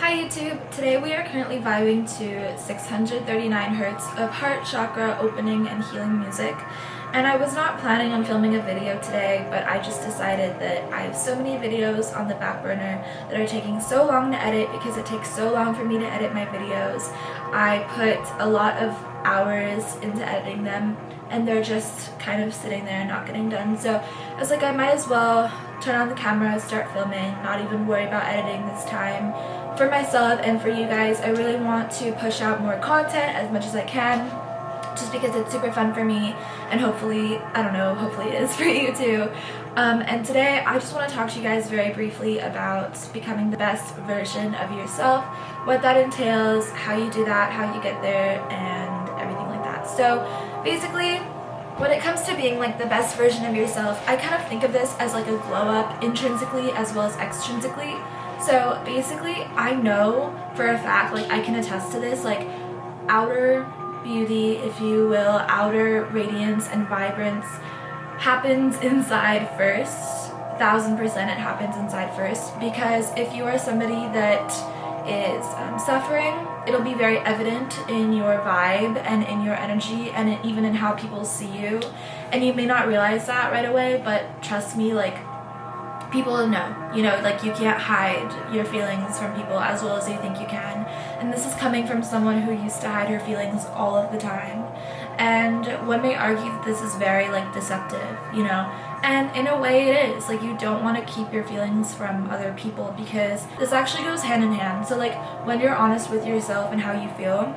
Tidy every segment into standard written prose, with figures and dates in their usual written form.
Hi YouTube! Today we are currently vibing to 639 hertz of heart chakra opening and healing music. And I was not planning on filming a video today, but I just decided that I have so many videos on the back burner that are taking so long to edit because it takes so long for me to edit my videos. I put a lot of hours into editing them and they're just kind of sitting there not getting done. So I was like, I might as well turn on the camera, start filming, not even worry about editing this time. For myself and for you guys, I really want to push out more content as much as I can, just because it's super fun for me and hopefully, I don't know, hopefully it is for you too. And today I just want to talk to you guys very briefly about becoming the best version of yourself, what that entails, how you do that, how you get there, and everything like that. So basically, when it comes to being like the best version of yourself, I kind of think of this as like a glow up intrinsically as well as extrinsically. So basically, I know for a fact, like I can attest to this, like outer beauty, if you will, outer radiance and vibrance happens inside first. 1000% it happens inside first, because if you are somebody that is suffering, it'll be very evident in your vibe and in your energy and even in how people see you. And you may not realize that right away, but trust me, like people know, you know, like you can't hide your feelings from people as well as you think you can. And this is coming from someone who used to hide her feelings all of the time. And one may argue that this is very like deceptive, you know, and in a way it is. Like you don't want to keep your feelings from other people because this actually goes hand in hand. So like when you're honest with yourself and how you feel,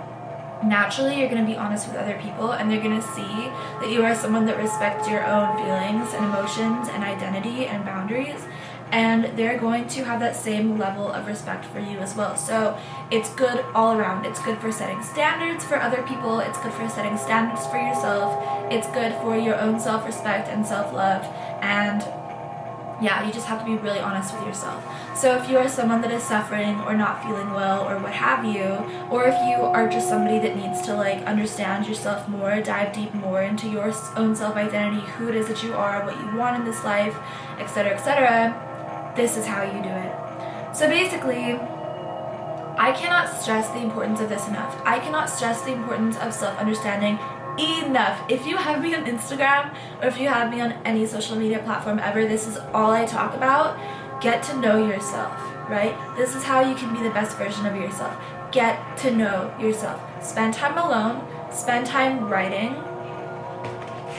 naturally you're going to be honest with other people and they're going to see that you are someone that respects your own feelings and emotions and identity and boundaries, and they're going to have that same level of respect for you as well. So it's good all around. It's good for setting standards for other people, it's good for setting standards for yourself, it's good for your own self-respect and self-love, and yeah, you just have to be really honest with yourself. So if you are someone that is suffering or not feeling well or what have you, or if you are just somebody that needs to like understand yourself more, dive deep more into your own self-identity, who it is that you are, what you want in this life, etc., this is how you do it. So basically, I cannot stress the importance of this enough. I cannot stress the importance of self-understanding enough. If you have me on Instagram or if you have me on any social media platform ever, this is all I talk about. Get to know yourself, right? This is how you can be the best version of yourself. Get to know yourself. Spend time alone. Spend time writing.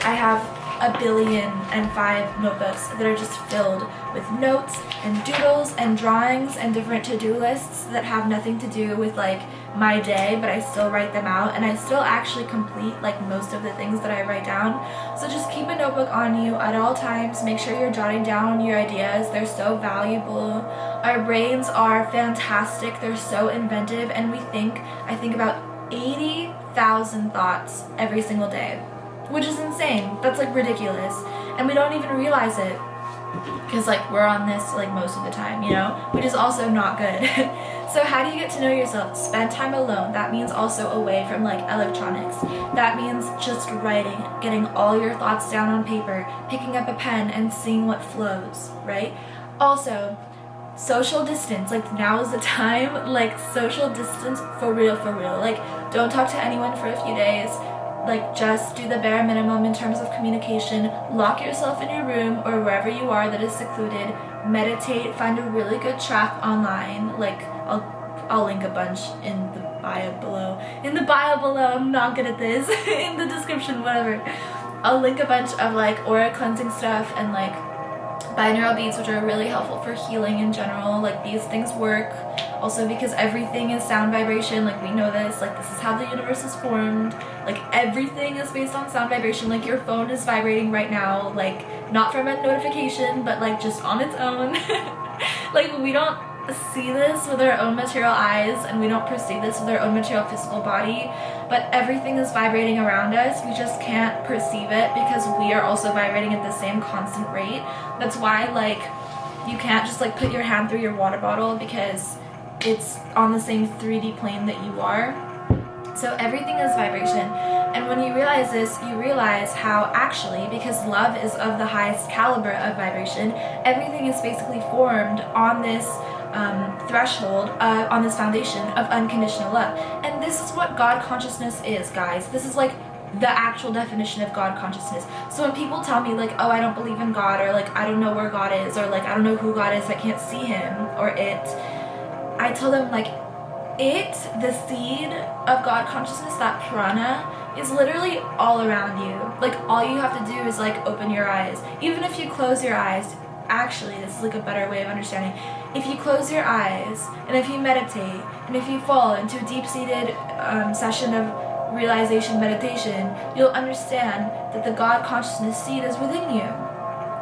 I have 1,000,000,005 notebooks that are just filled with notes and doodles and drawings and different to-do lists that have nothing to do with like my day, but I still write them out and I still actually complete like most of the things that I write down. So just keep a notebook on you at all times. Make sure you're jotting down your ideas. They're so valuable. Our brains are fantastic. They're so inventive, and I think about 80,000 thoughts every single day, which is insane. That's like ridiculous, and we don't even realize it because like we're on this like most of the time, you know, which is also not good. So how do you get to know yourself? Spend time alone. That means also away from like electronics. That means just writing, getting all your thoughts down on paper, picking up a pen and seeing what flows, right? Also, social distance. Like now is the time. Like social distance for real, for real. Like don't talk to anyone for a few days. Like just do the bare minimum in terms of communication. Lock yourself in your room or wherever you are that is secluded. Meditate. Find a really good track online. Like I'll link a bunch in the bio below. In the bio below, I'm not good at this. In the description, whatever. I'll link a bunch of like aura cleansing stuff and like binaural beats, which are really helpful for healing in general. Like these things work also because everything is sound vibration. Like we know this, like this is how the universe is formed. Like everything is based on sound vibration. Like your phone is vibrating right now, like not from a notification, but like just on its own. Like we don't see this with our own material eyes and we don't perceive this with our own material physical body, but everything is vibrating around us. We just can't perceive it because we are also vibrating at the same constant rate. That's why like you can't just like put your hand through your water bottle because it's on the same 3D plane that you are. So everything is vibration, and when you realize this, you realize how actually, because love is of the highest caliber of vibration, everything is basically formed on this threshold on this foundation of unconditional love. And this is what God consciousness is, guys. This is like the actual definition of God consciousness. So when people tell me like, oh, I don't believe in God, or like, I don't know where God is, or like, I don't know who God is, I can't see him or it, I tell them like, the seed of God consciousness, that prana, is literally all around you. Like, all you have to do is like open your eyes. Even if you close your eyes, actually, this is like a better way of understanding. If you close your eyes, and if you meditate, and if you fall into a deep-seated session of realization meditation, you'll understand that the God consciousness seed is within you.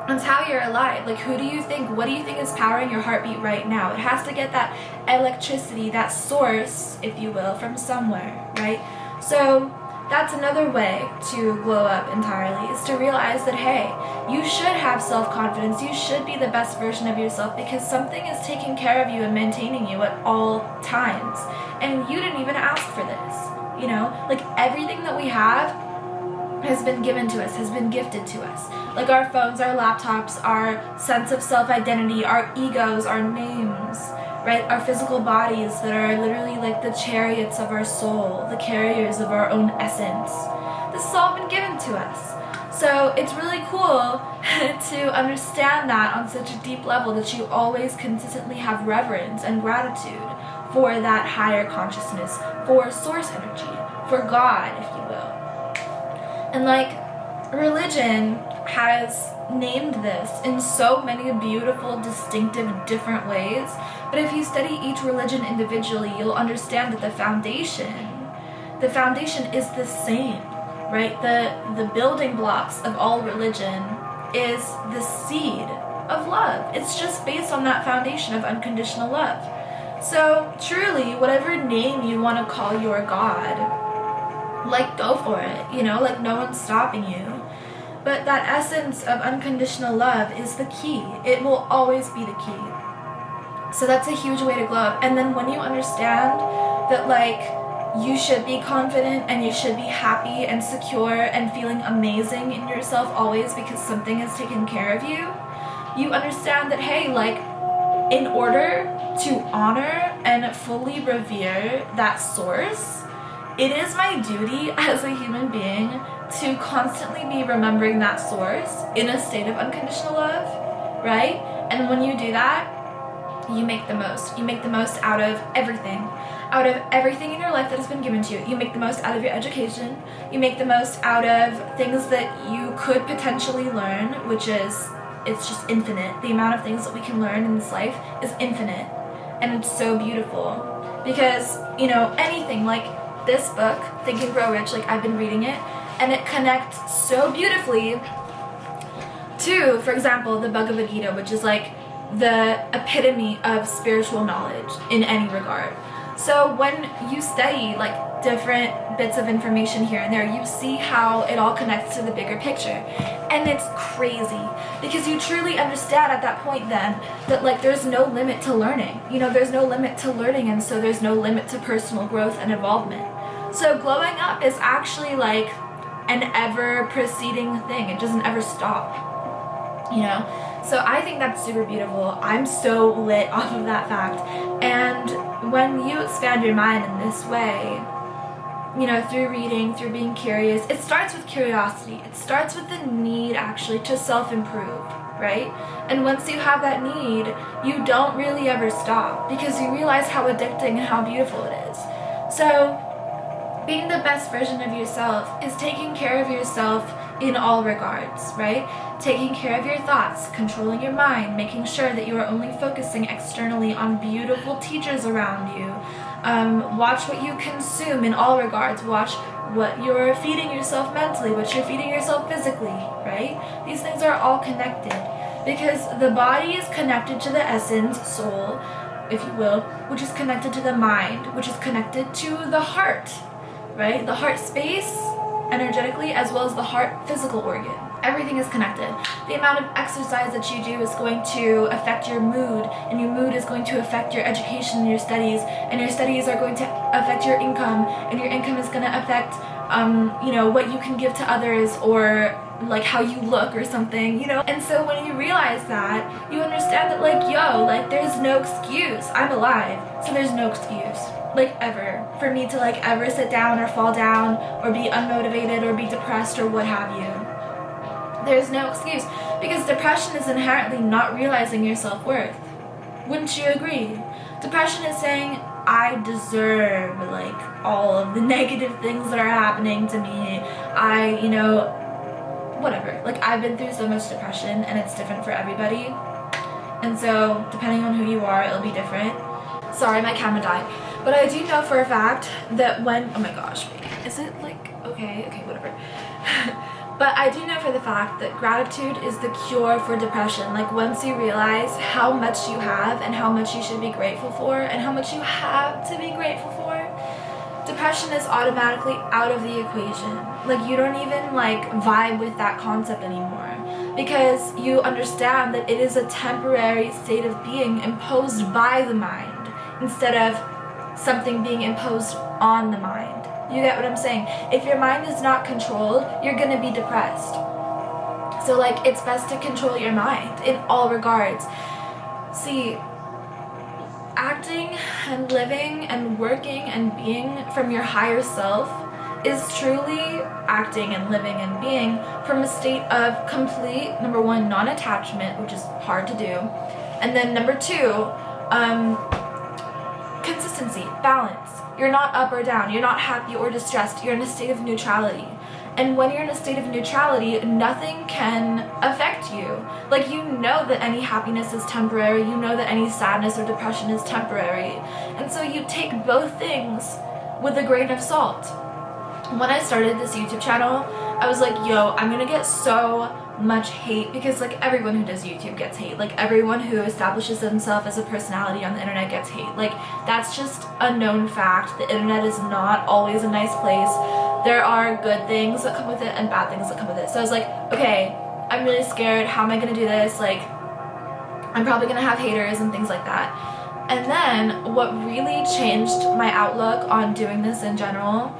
That's how you're alive. Like, who do you think, what do you think is powering your heartbeat right now? It has to get that electricity, that source, if you will, from somewhere, right? So that's another way to glow up entirely, is to realize that, hey, you should have self-confidence. You should be the best version of yourself, because something is taking care of you and maintaining you at all times. And you didn't even ask for this, you know? Like, everything that we have has been given to us, has been gifted to us. Like our phones, our laptops, our sense of self-identity, our egos, our names, right? Our physical bodies that are literally like the chariots of our soul, the carriers of our own essence. This has all been given to us. So it's really cool to understand that on such a deep level, that you always consistently have reverence and gratitude for that higher consciousness, for source energy, for God, if you will. And like, religion has named this in so many beautiful, distinctive, different ways. But if you study each religion individually, you'll understand that the foundation is the same, right? The building blocks of all religion is the seed of love. It's just based on that foundation of unconditional love. So truly, whatever name you want to call your God, like, go for it, you know, like, no one's stopping you. But that essence of unconditional love is the key. It will always be the key. So that's a huge way to glow up. And then when you understand that, like, you should be confident and you should be happy and secure and feeling amazing in yourself always because something has taken care of you, you understand that, hey, like, in order to honor and fully revere that source, it is my duty as a human being to constantly be remembering that source in a state of unconditional love, right? And when you do that, you make the most. You make the most out of everything in your life that has been given to you. You make the most out of your education. You make the most out of things that you could potentially learn, which is, it's just infinite. The amount of things that we can learn in this life is infinite. And it's so beautiful. Because, you know, anything like this book, Think and Grow Rich, like, I've been reading it, and it connects so beautifully to, for example, the Bhagavad Gita, which is like the epitome of spiritual knowledge in any regard. So when you study like different bits of information here and there, you see how it all connects to the bigger picture. And it's crazy, because you truly understand at that point then that, like, there's no limit to learning. You know, there's no limit to learning, and so there's no limit to personal growth and involvement. So glowing up is actually like an ever-proceeding thing. It doesn't ever stop, you know? So I think that's super beautiful. I'm so lit off of that fact. And when you expand your mind in this way, you know, through reading, through being curious, it starts with curiosity. It starts with the need, actually, to self-improve, right? And once you have that need, you don't really ever stop, because you realize how addicting and how beautiful it is. So being the best version of yourself is taking care of yourself in all regards, right? Taking care of your thoughts, controlling your mind, making sure that you are only focusing externally on beautiful teachers around you. Watch what you consume in all regards. Watch what you're feeding yourself mentally, what you're feeding yourself physically, right? These things are all connected, because the body is connected to the essence, soul, if you will, which is connected to the mind, which is connected to the heart, right? The heart space, energetically, as well as the heart physical organ. Everything is connected. The amount of exercise that you do is going to affect your mood, and your mood is going to affect your education and your studies are going to affect your income, and your income is going to affect, you know, what you can give to others, or like how you look or something, you know? And so when you realize that, you understand that like, yo, like there's no excuse. I'm alive, so there's no excuse, like ever, for me to like ever sit down or fall down or be unmotivated or be depressed or what have you. There's no excuse, because depression is inherently not realizing your self-worth. Wouldn't you agree? Depression is saying, I deserve like all of the negative things that are happening to me. You know, whatever. Like, I've been through so much depression, and it's different for everybody. And so, depending on who you are, it'll be different. Sorry, my camera died. But I do know for a fact that when, oh my gosh, is it like, okay, whatever. But I do know for the fact that gratitude is the cure for depression. Like, once you realize how much you have and how much you should be grateful for and how much you have to be grateful for, depression is automatically out of the equation. Like, you don't even like vibe with that concept anymore, because you understand that it is a temporary state of being imposed by the mind instead of something being imposed on the mind. You get what I'm saying? If your mind is not controlled, you're gonna be depressed. So like, it's best to control your mind in all regards. See, acting and living and working and being from your higher self is truly acting and living and being from a state of complete, number one, non-attachment, which is hard to do, and then number two, consistency, balance. You're not up or down, you're not happy or distressed, you're in a state of neutrality. And when you're in a state of neutrality, nothing can affect you. Like, you know that any happiness is temporary, you know that any sadness or depression is temporary. And so you take both things with a grain of salt. When I started this YouTube channel, I was like, yo, I'm gonna get so much hate, because like everyone who does YouTube gets hate. Like, everyone who establishes themselves as a personality on the internet gets hate. Like, that's just a known fact. The internet is not always a nice place. There are good things that come with it and bad things that come with it. So I was like, okay, I'm really scared. How am I gonna do this? Like, I'm probably gonna have haters and things like that. And then what really changed my outlook on doing this in general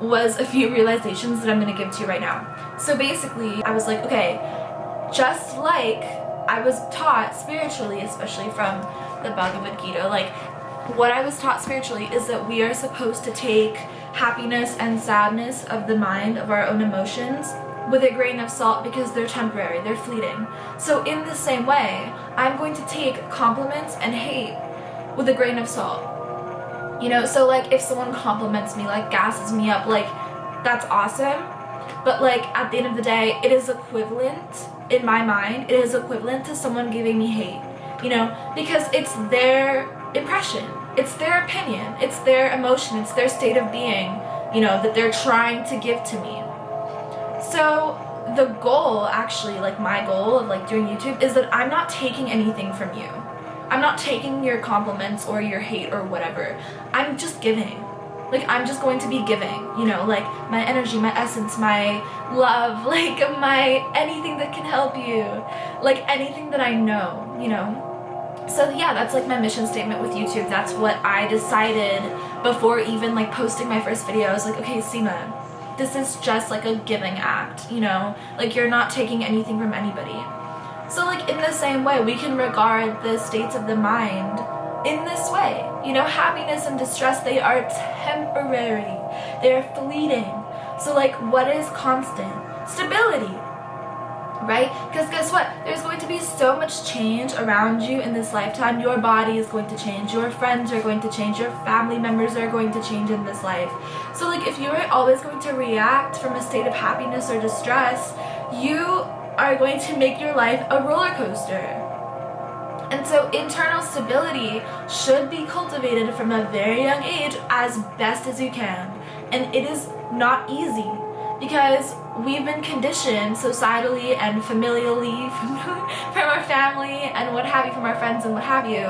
was a few realizations that I'm gonna give to you right now. So basically, I was like, okay, just like I was taught spiritually, especially from the Bhagavad Gita, like, what I was taught spiritually is that we are supposed to take happiness and sadness of the mind, of our own emotions, with a grain of salt, because they're temporary, they're fleeting. So in the same way, I'm going to take compliments and hate with a grain of salt. You know, so like, if someone compliments me, like gasses me up, like, that's awesome. But like, at the end of the day, it is equivalent, in my mind, it is equivalent to someone giving me hate, you know, because it's their impression, it's their opinion, it's their emotion, it's their state of being, you know, that they're trying to give to me. So the goal, actually, like my goal of like doing YouTube, is that I'm not taking anything from you. I'm not taking your compliments or your hate or whatever. I'm just giving. Like, I'm just going to be giving, you know, like my energy, my essence, my love, like my anything that can help you, like anything that I know, you know. So yeah, that's like my mission statement with YouTube. That's what I decided before even like posting my first video. I was like, okay, Seema, this is just like a giving act, you know, like you're not taking anything from anybody. So like, in the same way, we can regard the states of the mind in this way. You know, happiness and distress, they are temporary, they're fleeting. So like, what is constant? Stability, right? Because guess what? There's going to be so much change around you in this lifetime. Your body is going to change, your friends are going to change, your family members are going to change in this life. So like, if you're always going to react from a state of happiness or distress, you are going to make your life a roller coaster. And so internal stability should be cultivated from a very young age as best as you can. And it is not easy, because we've been conditioned societally and familially from our family and what have you, from our friends and what have you,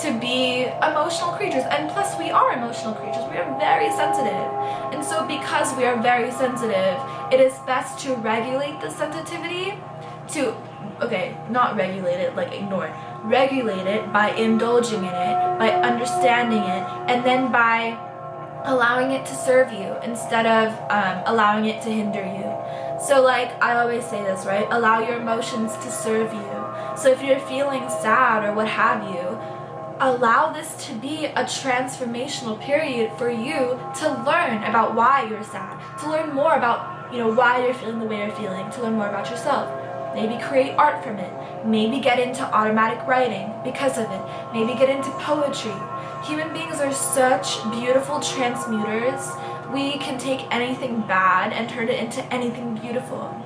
to be emotional creatures. And plus, we are emotional creatures. We are very sensitive. And so because we are very sensitive, it is best to regulate the sensitivity to, okay, not regulate it, like ignore it. Regulate it by indulging in it, by understanding it, and then by allowing it to serve you instead of allowing it to hinder you. So like I always say this, right? Allow your emotions to serve you. So if you're feeling sad or what have you, allow this to be a transformational period for you to learn about why you're sad, to learn more about, you know, why you're feeling the way you're feeling, to learn more about yourself. Maybe create art from it. Maybe get into automatic writing because of it. Maybe get into poetry. Human beings are such beautiful transmuters. We can take anything bad and turn it into anything beautiful.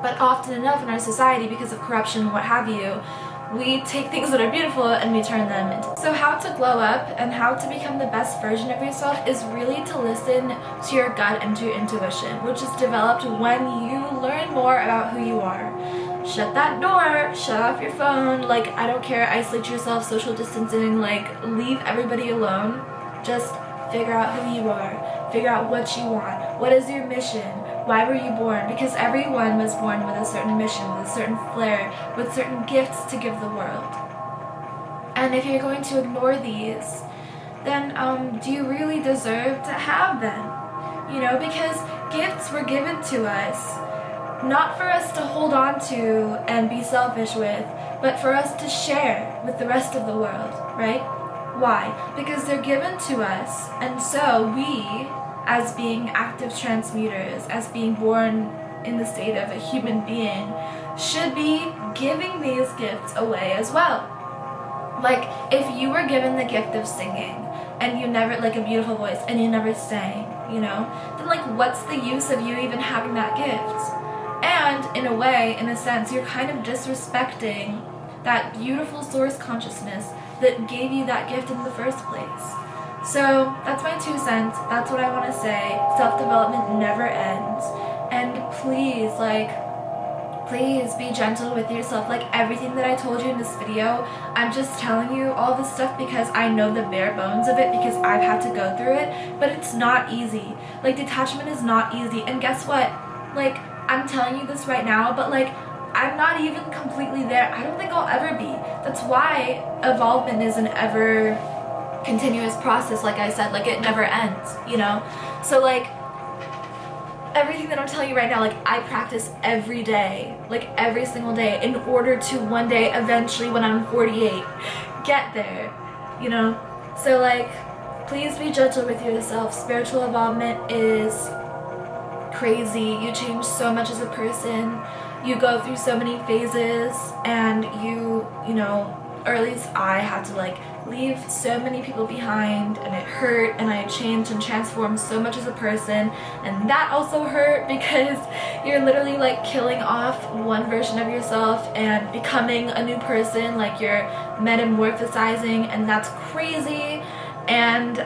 But often enough in our society, because of corruption and what have you, we take things that are beautiful and we turn them into. So how to glow up and how to become the best version of yourself is really to listen to your gut and to your intuition, which is developed when you learn more about who you are. Shut that door, shut off your phone, like I don't care, isolate yourself, social distancing, like leave everybody alone. Just figure out who you are, figure out what you want, what is your mission, why were you born? Because everyone was born with a certain mission, with a certain flair, with certain gifts to give the world. And if you're going to ignore these, then do you really deserve to have them? You know, because gifts were given to us, not for us to hold on to and be selfish with, but for us to share with the rest of the world, right? Why? Because they're given to us, and so we, as being active transmuters, as being born in the state of a human being, should be giving these gifts away as well. Like, if you were given the gift of singing, and you never, like a beautiful voice, and you never sang, you know, then like what's the use of you even having that gift? And in a way, in a sense, you're kind of disrespecting that beautiful source consciousness that gave you that gift in the first place. So that's my 2 cents. That's what I want to say. Self-development never ends. And please, please be gentle with yourself. Like everything that I told you in this video, I'm just telling you all this stuff because I know the bare bones of it, because I've had to go through it, but it's not easy. Like detachment is not easy. And guess what? Like I'm telling you this right now, but like I'm not even completely there. I don't think I'll ever be. That's why evolvement is an ever continuous process, like I said, like it never ends, you know? So like everything that I'm telling you right now, like I practice every day, like every single day, in order to one day, eventually when I'm 48, get there, you know? So like, please be gentle with yourself. Spiritual involvement is crazy. You change so much as a person. You go through so many phases, and you know, or at least I had to like leave so many people behind, and it hurt, and I changed and transformed so much as a person, and that also hurt because you're literally like killing off one version of yourself and becoming a new person, like you're metamorphosizing, and that's crazy. And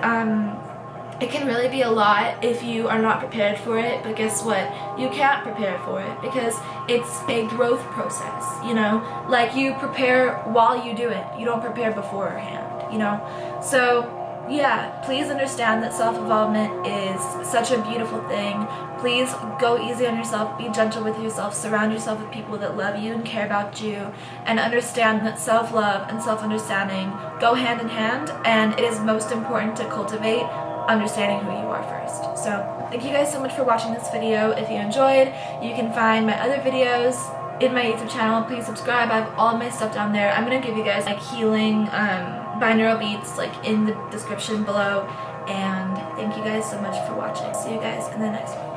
it can really be a lot if you are not prepared for it, but guess what? You can't prepare for it because it's a growth process, you know? Like you prepare while you do it. You don't prepare beforehand, you know? So yeah, please understand that self-involvement is such a beautiful thing. Please go easy on yourself, be gentle with yourself, surround yourself with people that love you and care about you, and understand that self-love and self-understanding go hand in hand, and it is most important to cultivate understanding who you are first. So thank you guys so much for watching this video. If you enjoyed, you can find my other videos in my YouTube channel. Please subscribe. I have all my stuff down there. I'm gonna give you guys like healing binaural beats like in the description below. And thank you guys so much for watching. See you guys in the next one.